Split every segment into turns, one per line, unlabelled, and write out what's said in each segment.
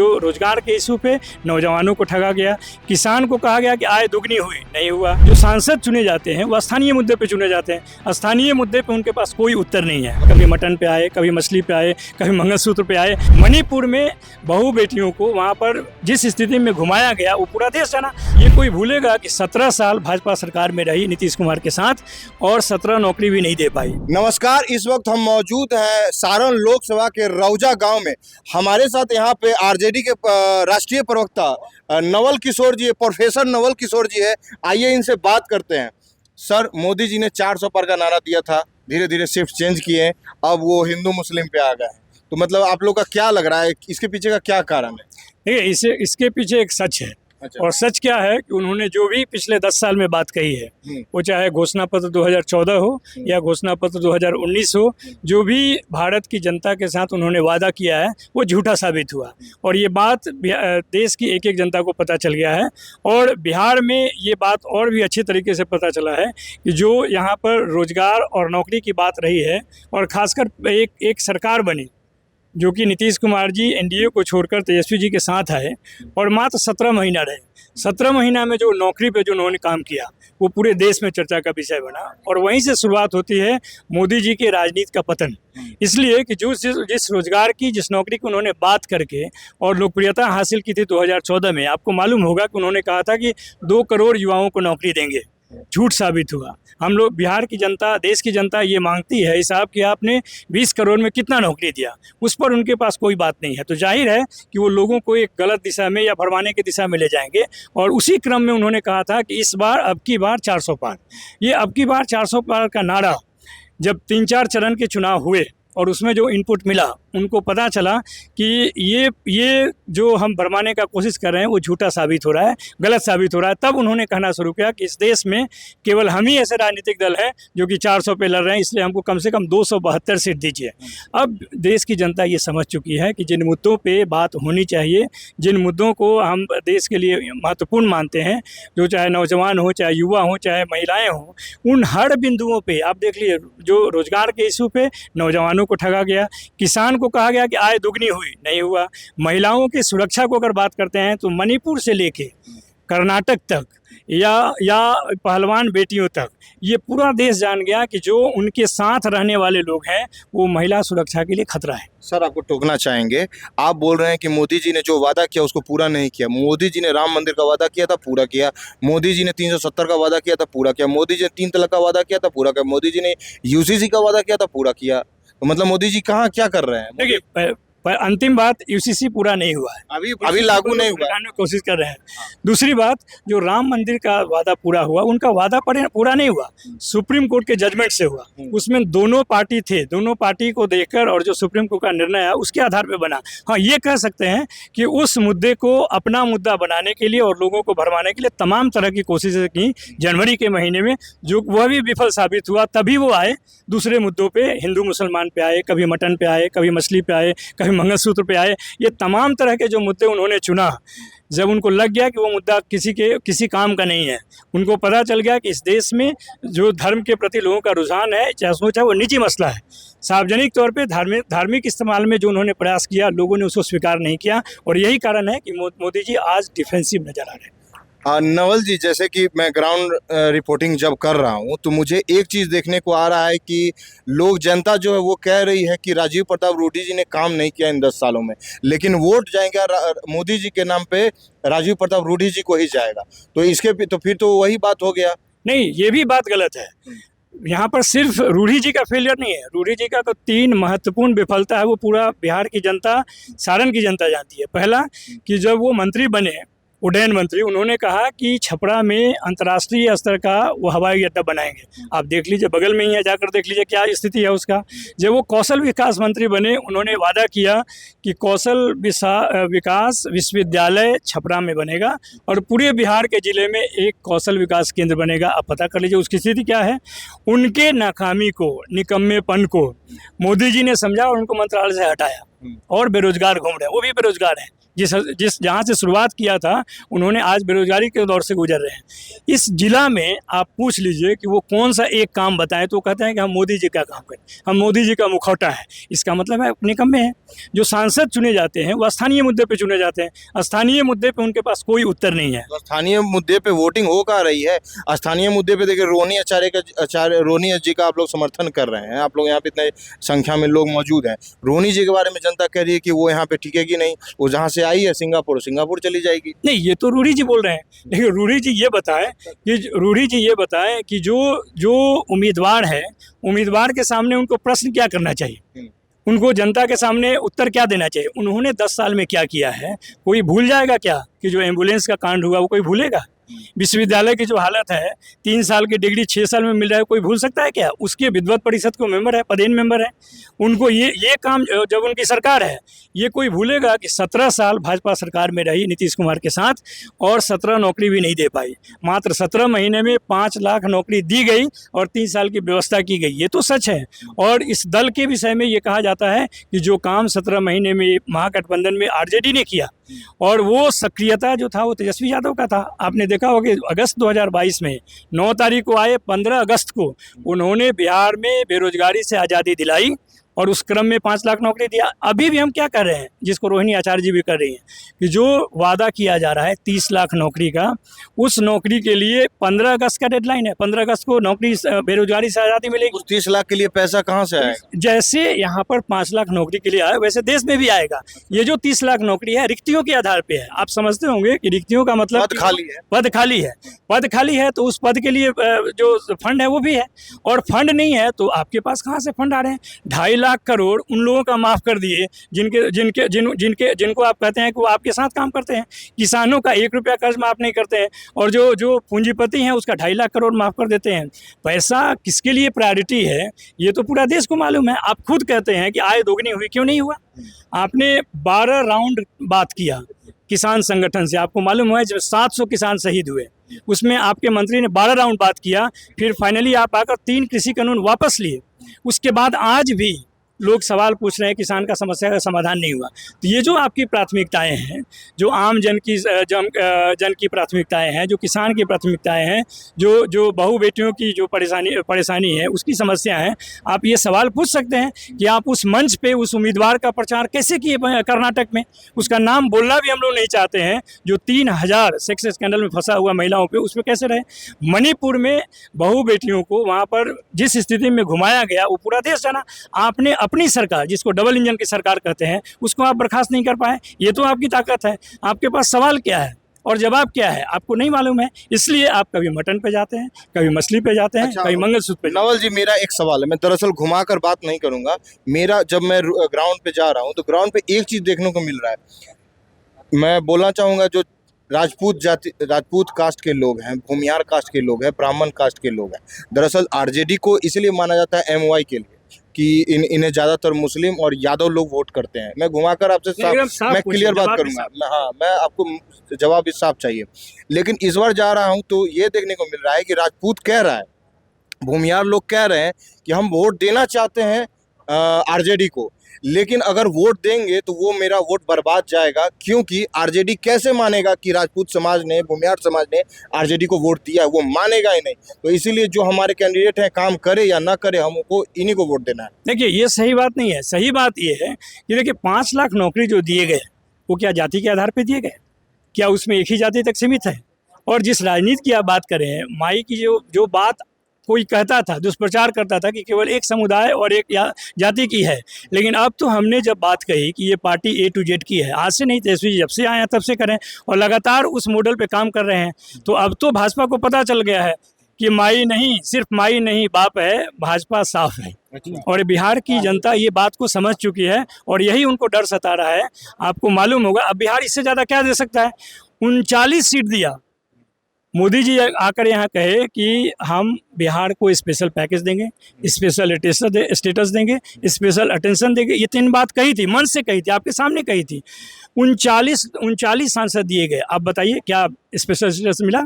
जो रोजगार के इशू पे नौजवानों को ठगा गया, किसान को कहा गया कि आय दुगनी हुई, नहीं हुआ। जो सांसद चुने जाते हैं वो स्थानीय मुद्दे पे चुने जाते हैं, स्थानीय मुद्दे पे उनके पास कोई उत्तर नहीं है। कभी मटन पे आए, कभी मछली पे आए, कभी मंगलसूत्र पे आए। मणिपुर में बहू बेटियों को वहाँ पर जिस स्थिति में घुमाया गया वो पूरा देश जाना। ये कोई भूलेगा कि 17 साल भाजपा सरकार में रही नीतीश कुमार के साथ और 17 नौकरी भी नहीं दे पाई।
नमस्कार, इस वक्त हम मौजूद हैं सारण लोकसभा के रौजा गांव में। हमारे साथ यहाँ पे आरजेडी के राष्ट्रीय प्रवक्ता नवल किशोर जी, प्रोफेसर नवल किशोर जी है। आइए इनसे बात करते हैं। सर, मोदी जी ने 400 पार का नारा दिया था, धीरे धीरे शिफ्ट चेंज किए, अब वो हिंदू मुस्लिम पे आ गए हैं। तो मतलब आप लोग का क्या लग रहा है, इसके पीछे का क्या कारण है?
देखिए, इसके पीछे एक सच है।
अच्छा।
और सच क्या है कि उन्होंने जो भी पिछले 10 साल में बात कही है, वो चाहे घोषणा पत्र 2014 हो या घोषणा पत्र 2019 हो, जो भी भारत की जनता के साथ उन्होंने वादा किया है वो झूठा साबित हुआ। और ये बात देश की एक एक जनता को पता चल गया है। और बिहार में ये बात और भी अच्छे तरीके से पता चला है कि जो यहाँ पर रोजगार और नौकरी की बात रही है, और खासकर एक सरकार बनी जो कि नीतीश कुमार जी एनडीए को छोड़कर तेजस्वी जी के साथ आए और मात्र 17 महीना रहे। 17 महीना में जो नौकरी पे जो उन्होंने काम किया वो पूरे देश में चर्चा का विषय बना। और वहीं से शुरुआत होती है मोदी जी के राजनीति का पतन। इसलिए कि जिस रोजगार की, जिस नौकरी की उन्होंने बात करके और लोकप्रियता हासिल की थी 2014 में, आपको मालूम होगा कि उन्होंने कहा था कि 2 करोड़ युवाओं को नौकरी देंगे। झूठ साबित हुआ। हम लोग, बिहार की जनता, देश की जनता ये मांगती है हिसाब कि आपने 20 करोड़ में कितना नौकरी दिया, उस पर उनके पास कोई बात नहीं है। तो जाहिर है कि वो लोगों को एक गलत दिशा में या भरमाने की दिशा में ले जाएंगे। और उसी क्रम में उन्होंने कहा था कि इस बार, अब की बार 400 पार। ये अब की बार 400 पार का नारा जब 3-4 चरण के चुनाव हुए और उसमें जो इनपुट मिला, उनको पता चला कि ये जो हम भरमाने का कोशिश कर रहे हैं वो झूठा साबित हो रहा है, गलत साबित हो रहा है। तब उन्होंने कहना शुरू किया कि इस देश में केवल हम ही ऐसे राजनीतिक दल हैं जो कि 400 पे लड़ रहे हैं, इसलिए हमको कम से कम 272 सीट दीजिए। अब देश की जनता ये समझ चुकी है कि जिन मुद्दों पे बात होनी चाहिए, जिन मुद्दों को हम देश के लिए महत्वपूर्ण मानते हैं, जो चाहे नौजवान हो, चाहे युवा हो, चाहे महिलाएँ हों, उन हर बिंदुओं पर आप देख लीजिए। जो रोजगार के इशू पे नौजवानों को ठगा गया, किसान को कहा गया कि आय दुगनी हुई, नहीं हुआ। महिलाओं की सुरक्षा को अगर बात करते हैं तो मणिपुर से लेके कर्नाटक तक या पहलवान बेटियों तक ये पूरा देश जान गया कि जो उनके साथ रहने वाले लोग हैं वो महिला सुरक्षा के लिए खतरा है।
सर, आपको टोकना चाहेंगे, आप बोल रहे हैं कि मोदी जी ने जो वादा किया उसको पूरा नहीं किया। मोदी जी ने राम मंदिर का वादा किया था, पूरा किया। मोदी जी ने 370 का वादा किया था, पूरा किया। मोदी जी ने 3 तलाक का वादा किया था, पूरा किया। मोदी जी ने यूसीसी का वादा किया था, पूरा किया। तो मतलब मोदी जी कहाँ क्या कर रहे हैं?
देखिए, पर अंतिम बात, यूसीसी पूरा नहीं हुआ है,
अभी लागू नहीं हुआ है।
कोशिश कर रहे हैं। दूसरी बात, जो राम मंदिर का वादा पूरा हुआ, उनका वादा पूरा नहीं हुआ, सुप्रीम कोर्ट के जजमेंट से हुआ। उसमें दोनों पार्टी थे, दोनों पार्टी को देखकर और जो सुप्रीम कोर्ट का निर्णय है उसके आधार पर बना। हाँ, ये कह सकते हैं कि उस मुद्दे को अपना मुद्दा बनाने के लिए और लोगों को भरमाने के लिए तमाम तरह की कोशिशें की जनवरी के महीने में, जो वह भी विफल साबित हुआ। तभी वो आए दूसरे मुद्दों पे, हिंदू मुसलमान पे आए, कभी मटन पे आए, कभी मछली पे आए, कभी मंगलसूत्र पे आए। ये तमाम तरह के जो मुद्दे उन्होंने चुना, जब उनको लग गया कि वो मुद्दा किसी काम का नहीं है, उनको पता चल गया कि इस देश में जो धर्म के प्रति लोगों का रुझान है, चाहे वो निजी मसला है, सार्वजनिक तौर पे धार्मिक इस्तेमाल में जो उन्होंने प्रयास किया, लोगों ने उसको स्वीकार नहीं किया। और यही कारण है कि मोदी जी आज डिफेंसिव नजर आ रहे हैं।
नवल जी, जैसे कि मैं ग्राउंड रिपोर्टिंग जब कर रहा हूँ तो मुझे एक चीज़ देखने को आ रहा है कि लोग, जनता जो है वो कह रही है कि राजीव प्रताप रूडी जी ने काम नहीं किया इन 10 सालों में, लेकिन वोट जाएगा मोदी जी के नाम पे, राजीव प्रताप रूडी जी को ही जाएगा। तो फिर तो वही बात हो गया।
नहीं, ये भी बात गलत है। यहाँ पर सिर्फ रूडी जी का फेलियर नहीं है, रूडी जी का तो 3 महत्वपूर्ण विफलता है, वो पूरा बिहार की जनता, सारण की जनता जानती है। पहला कि जब वो मंत्री बने, उड्डयन मंत्री, उन्होंने कहा कि छपरा में अंतर्राष्ट्रीय स्तर का वो हवाई अड्डा बनाएंगे। आप देख लीजिए, बगल में ही है, जाकर देख लीजिए क्या स्थिति है उसका। जब वो कौशल विकास मंत्री बने, उन्होंने वादा किया कि कौशल विकास विश्वविद्यालय छपरा में बनेगा और पूरे बिहार के ज़िले में एक कौशल विकास केंद्र बनेगा। आप पता कर लीजिए उसकी स्थिति क्या है। उनके नाकामी को, निकम्मेपन को मोदी जी ने समझा और उनको मंत्रालय से हटाया और बेरोजगार घूम रहे हैं, वो भी बेरोजगार हैं। जिस जिस जहाँ से शुरुआत किया था उन्होंने आज बेरोजगारी के दौर से गुजर रहे हैं। इस जिला में आप पूछ लीजिए कि वो कौन सा एक काम बताएं तो कहते हैं कि हम मोदी जी का काम करें, हम मोदी जी का मुखौटा है। इसका मतलब है अपने कम में है। जो सांसद चुने जाते हैं वो स्थानीय मुद्दे पे चुने जाते हैं, स्थानीय मुद्दे पे उनके पास कोई उत्तर नहीं है।
तो स्थानीय मुद्दे पे वोटिंग हो कहाँ रही है? स्थानीय मुद्दे पे देखिए रोहिणी जी का आप लोग समर्थन कर रहे हैं, आप लोग यहाँ पे इतने संख्या में लोग मौजूद हैं। रोहिणी जी के बारे में जनता कह रही है कि वो यहाँ पे टिकेगी नहीं, वो जहाँ से आई है सिंगापुर चली जाएगी।
नहीं, ये तो रूढ़ी जी बोल रहे हैं, लेकिन रूढ़ी जी ये बताएं कि जो उम्मीदवार है, उम्मीदवार के सामने उनको प्रश्न क्या करना चाहिए, उनको जनता के सामने उत्तर क्या देना चाहिए, उन्होंने 10 साल में क्या किया है। कोई भूल जाएगा क्या कि जो एम्बुलेंस का कांड हुआ वो कोई भूलेगा? विश्वविद्यालय की जो हालत है, 3 साल की डिग्री 6 साल में मिल रहा है, कोई भूल सकता है क्या? उसके विद्वत परिषद को मेंबर है, पदेन मेंबर है, उनको ये काम जब उनकी सरकार है, ये कोई भूलेगा कि 17 साल भाजपा सरकार में रही नीतीश कुमार के साथ और 17 नौकरी भी नहीं दे पाई। मात्र 17 महीने में 5 लाख नौकरी दी गई और 3 साल की व्यवस्था की गई, ये तो सच है। और इस दल के विषय में ये कहा जाता है कि जो काम 17 महीने में महागठबंधन में आरजेडी ने किया और वो सक्रियता जो था वो तेजस्वी यादव का था। आपने देखा होगा कि अगस्त 2022 में 9 तारीख को आए, 15 अगस्त को उन्होंने बिहार में बेरोजगारी से आज़ादी दिलाई और उस क्रम में 5 लाख नौकरी दिया। अभी भी हम क्या कर रहे हैं, जिसको रोहिणी आचार्य जी भी कर रही हैं, कि जो वादा किया जा रहा है 30 लाख नौकरी का, उस नौकरी के लिए 15 अगस्त का डेडलाइन है। 15 अगस्त को नौकरी बेरोजगारी से आज़ादी मिलेगी।
उस 30 लाख के लिए पैसा कहाँ से आएगा?
जैसे यहाँ पर 5 लाख नौकरी के लिए आया, वैसे देश में भी आएगा। ये जो 30 लाख नौकरी है रिक्तियों के आधार पे है। आप समझते होंगे कि रिक्तियों का मतलब
पद खाली है।
पद खाली है तो उस पद के लिए जो फंड है वो भी है, और फंड नहीं है तो आपके पास कहाँ से फंड आ रहे हैं? 2.5 लाख करोड़ उन लोगों का माफ कर दिए जिनको आप कहते हैं कि वो आपके साथ काम करते हैं। किसानों का 1 रुपया कर्ज माफ नहीं करते हैं, और जो पूंजीपति हैं उसका 2.5 लाख करोड़ माफ कर देते हैं। पैसा किसके लिए प्रायोरिटी है ये तो पूरा देश को मालूम है। आप खुद कहते हैं कि आय दोगुनी हुई, क्यों नहीं हुआ? आपने 12 राउंड बात किया किसान संगठन से, आपको मालूम है जब 700 किसान शहीद हुए, उसमें आपके मंत्री ने 12 राउंड बात किया, फिर फाइनली आप आकर 3 कृषि कानून वापस लिए। उसके बाद आज भी लोग सवाल पूछ रहे हैं, किसान का समस्या का समाधान नहीं हुआ। तो ये जो आपकी प्राथमिकताएं हैं, जो आम जन की प्राथमिकताएं हैं, जो किसान की प्राथमिकताएं हैं, जो बहू बेटियों की जो परेशानी है, उसकी समस्या है, आप ये सवाल पूछ सकते हैं कि आप उस मंच पे उस उम्मीदवार का प्रचार कैसे किए कर्नाटक में? उसका नाम बोलना भी हम लोग नहीं चाहते हैं, जो 3000 सेक्स स्कैंडल में फंसा हुआ महिलाओं पे, उस पर कैसे रहे? मणिपुर में बहू बेटियों को वहाँ पर जिस स्थिति में घुमाया गया वो पूरा देश जाना। आपने अपनी सरकार, जिसको डबल इंजन की सरकार कहते हैं, उसको आप बर्खास्त नहीं कर पाए। ये तो आपकी ताकत है। आपके पास सवाल क्या है और जवाब क्या है आपको नहीं मालूम है, इसलिए आप कभी मटन पे जाते हैं, कभी मछली पे जाते हैं, कभी मंगलसूत्र पे।
नवल जी, मेरा एक सवाल है, मैं दरअसल घुमाकर बात नहीं करूंगा। मेरा, जब मैं ग्राउंड पे जा रहा हूँ तो ग्राउंड पे एक चीज देखने को मिल रहा है। मैं बोलना चाहूंगा, जो राजपूत कास्ट के लोग हैं, भूमियार कास्ट के लोग हैं, ब्राह्मण कास्ट के लोग हैं, दरअसल आरजेडी को इसलिए माना जाता है एमवाई के लिए कि इन्हें ज्यादातर मुस्लिम और यादव लोग वोट करते हैं। मैं घुमाकर आपसे मैं क्लियर बात करूंगा। हाँ, मैं आपको जवाब भी साफ चाहिए। लेकिन इस बार जा रहा हूं तो ये देखने को मिल रहा है कि राजपूत कह रहा है, भूमियार लोग कह रहे हैं कि हम वोट देना चाहते हैं आरजेडी को, लेकिन अगर वोट देंगे तो वो मेरा वोट बर्बाद जाएगा, क्योंकि आरजेडी कैसे मानेगा कि राजपूत समाज ने, भूमियार समाज ने आरजेडी को वोट दिया है? वो मानेगा ही नहीं। तो इसीलिए जो हमारे कैंडिडेट हैं, काम करे या ना करे, हमको इन्हीं को वोट देना है।
देखिए, ये सही बात नहीं है। सही बात ये है कि देखिए 5 लाख नौकरी जो दिए गए वो क्या जाति के आधार पर दिए गए? क्या उसमें एक ही जाति तक सीमित है? और जिस राजनीति की आप बात कर रहे हैं, माई की जो बात कोई कहता था, दुष्प्रचार करता था कि केवल एक समुदाय और एक जाति की है, लेकिन अब तो हमने जब बात कही कि ये पार्टी A to Z की है, आज से नहीं, तेजस्वी जी जब से आए हैं तब से करें और लगातार उस मॉडल पे काम कर रहे हैं, तो अब तो भाजपा को पता चल गया है कि माई नहीं, सिर्फ माई नहीं, बाप है, भाजपा साफ है। और बिहार की जनता ये बात को समझ चुकी है और यही उनको डर सता रहा है। आपको मालूम होगा अब बिहार इससे ज़्यादा क्या दे सकता है? 39 सीट दिया। मोदी जी आकर यहाँ कहे कि हम बिहार को स्पेशल पैकेज देंगे, स्पेशल स्टेटस देंगे, स्पेशल अटेंशन देंगे, ये 3 बात कही थी, मन से कही थी, आपके सामने कही थी। 39 सांसद दिए गए। आप बताइए क्या स्पेशल स्टेटस मिला?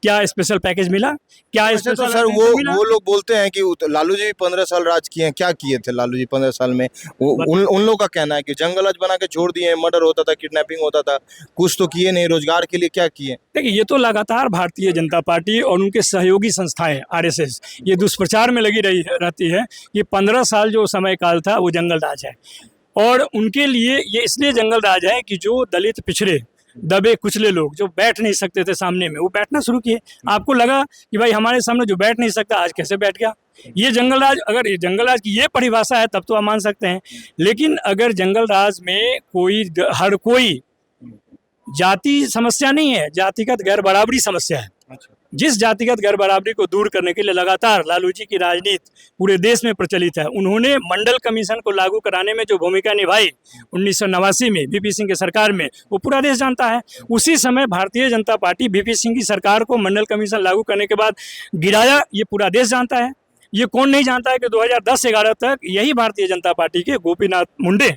क्या स्पेशल पैकेज मिला, क्या
वैसे तो
स्पेशल
सर
अटेंशन मिला?
वो लोग बोलते हैं कि लालू जी 15 साल राज किए हैं, क्या किए थे लालू जी 15 साल में? वो उन लोगों का कहना है कि जंगल राज बना के छोड़ दिए, मर्डर होता था, किडनैपिंग होता था, कुछ तो किए नहीं, रोजगार के लिए क्या किए?
देखिए, ये तो लगातार भारतीय जनता पार्टी और उनके सहयोगी संस्थाएं आरएसएस ये दुष्प्रचार में लगी रहती है कि 15 साल जो समय काल था वो जंगल राज है। और उनके लिए ये इसलिए जंगल राज है कि जो दलित पिछड़े दबे कुचले लोग जो बैठ नहीं सकते थे सामने में, वो बैठना शुरू किए। आपको लगा कि भाई हमारे सामने जो बैठ नहीं सकता आज कैसे बैठ गया। ये जंगल राज, अगर ये जंगल राज की ये परिभाषा है तब तो आप मान सकते हैं। लेकिन अगर जंगल राज में हर कोई जाति समस्या नहीं है, जातिगत गैर बराबरी समस्या है। जिस जातिगत गैर बराबरी को दूर करने के लिए लगातार लालू जी की राजनीति पूरे देश में प्रचलित है। उन्होंने मंडल कमीशन को लागू कराने में जो भूमिका निभाई 1989 में वीपी सिंह की सरकार में, वो पूरा देश जानता है। उसी समय भारतीय जनता पार्टी वीपी सिंह की सरकार को मंडल कमीशन लागू करने के बाद गिराया, ये पूरा देश जानता है। ये कौन नहीं जानता है कि 2010-11 तक यही भारतीय जनता पार्टी के गोपीनाथ मुंडे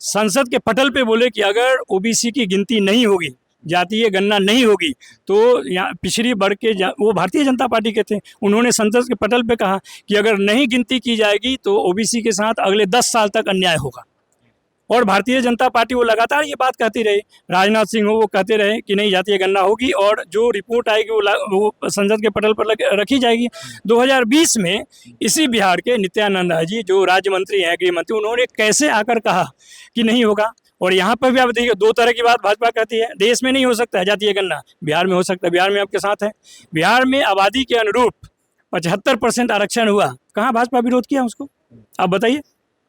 संसद के पटल पे बोले कि अगर ओबीसी की गिनती नहीं होगी, जातीय गणना नहीं होगी, तो यहाँ पिछड़ी वर्ग के वो भारतीय जनता पार्टी के थे। उन्होंने संसद के पटल पे कहा कि अगर नहीं गिनती की जाएगी तो ओबीसी के साथ अगले 10 साल तक अन्याय होगा। और भारतीय जनता पार्टी वो लगातार ये बात कहती रही। राजनाथ सिंह हो वो कहते रहे कि नहीं जातीय गणना होगी और जो रिपोर्ट आएगी वो संसद के पटल पर रखी जाएगी। 2020 में इसी बिहार के नित्यानंद राय जी जो राज्य मंत्री हैं, गृह मंत्री, उन्होंने कैसे आकर कहा कि नहीं होगा। और यहाँ पर भी आप देखिए, दो तरह की बात भाजपा कहती है। देश में नहीं हो सकता है जातीय गणना, बिहार में हो सकता है। बिहार में आपके साथ है, बिहार में आबादी के अनुरूप 75% आरक्षण हुआ, कहाँ भाजपा विरोध किया उसको? आप बताइए।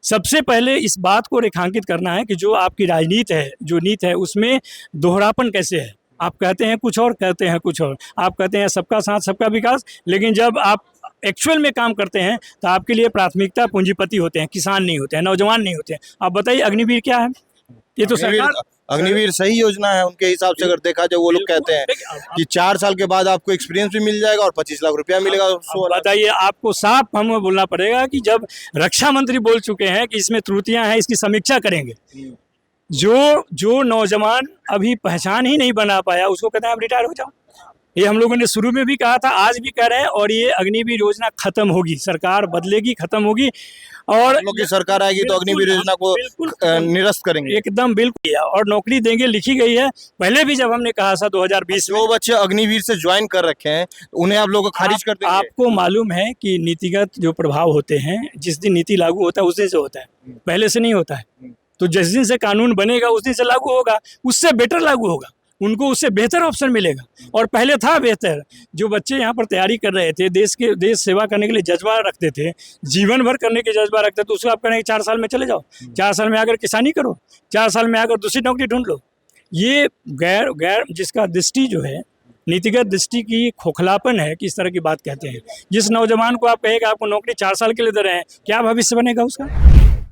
सबसे पहले इस बात को रेखांकित करना है कि जो आपकी राजनीति है, जो नीति है, उसमें दोहरापन कैसे है। आप कहते हैं कुछ और, कहते हैं कुछ और। आप कहते हैं सबका साथ सबका विकास, लेकिन जब आप एक्चुअल में काम करते हैं तो आपके लिए प्राथमिकता पूंजीपति होते हैं, किसान नहीं होते हैं, नौजवान नहीं होते हैं। आप बताइए अग्निवीर क्या है? ये तो सरकार
अग्निवीर सही योजना है उनके हिसाब से। अगर देखा जाए, वो लोग कहते हैं कि 4 साल के बाद आपको एक्सपीरियंस भी मिल जाएगा और 25 लाख रुपया मिलेगा।
बताइए, आपको साफ हमें बोलना पड़ेगा कि जब रक्षा मंत्री बोल चुके हैं कि इसमें त्रुटियां हैं, इसकी समीक्षा करेंगे। जो नौजवान अभी पहचान ही नहीं बना पाया उसको कहते हैं आप रिटायर हो जाओ। ये हम लोगों ने शुरू में भी कहा था, आज भी कह रहे हैं। और ये अग्निवीर योजना खत्म होगी, सरकार बदलेगी, खत्म होगी। और
लोग की सरकार आएगी तो अग्निवीर योजना को निरस्त करेंगे,
एकदम बिल्कुल। और नौकरी देंगे, लिखी गई है। पहले भी जब हमने कहा था 2020 में,
जो बच्चे अग्निवीर से ज्वाइन कर रखे हैं उन्हें आप लोग खारिज कर देंगे।
आपको मालूम है कि नीतिगत जो प्रभाव होते हैं, जिस दिन नीति लागू होता है उस दिन से होता है, पहले से नहीं होता है। तो जिस दिन से कानून बनेगा उस दिन से लागू होगा, उससे बेटर लागू होगा, उनको उससे बेहतर ऑप्शन मिलेगा। और पहले था बेहतर। जो बच्चे यहाँ पर तैयारी कर रहे थे, देश सेवा करने के लिए जज्बा रखते थे, जीवन भर करने के जज्बा रखते थे, तो उसको आप कहेंगे 4 साल में चले जाओ, 4 साल में आकर किसानी करो, 4 साल में आकर दूसरी नौकरी ढूंढ लो। ये गैर जिसका दृष्टि जो है, नीतिगत दृष्टि की खोखलापन है कि इस तरह की बात कहते हैं। जिस नौजवान को आप कहेगा आपको नौकरी 4 साल के लिए दे रहे हैं, क्या भविष्य बनेगा उसका?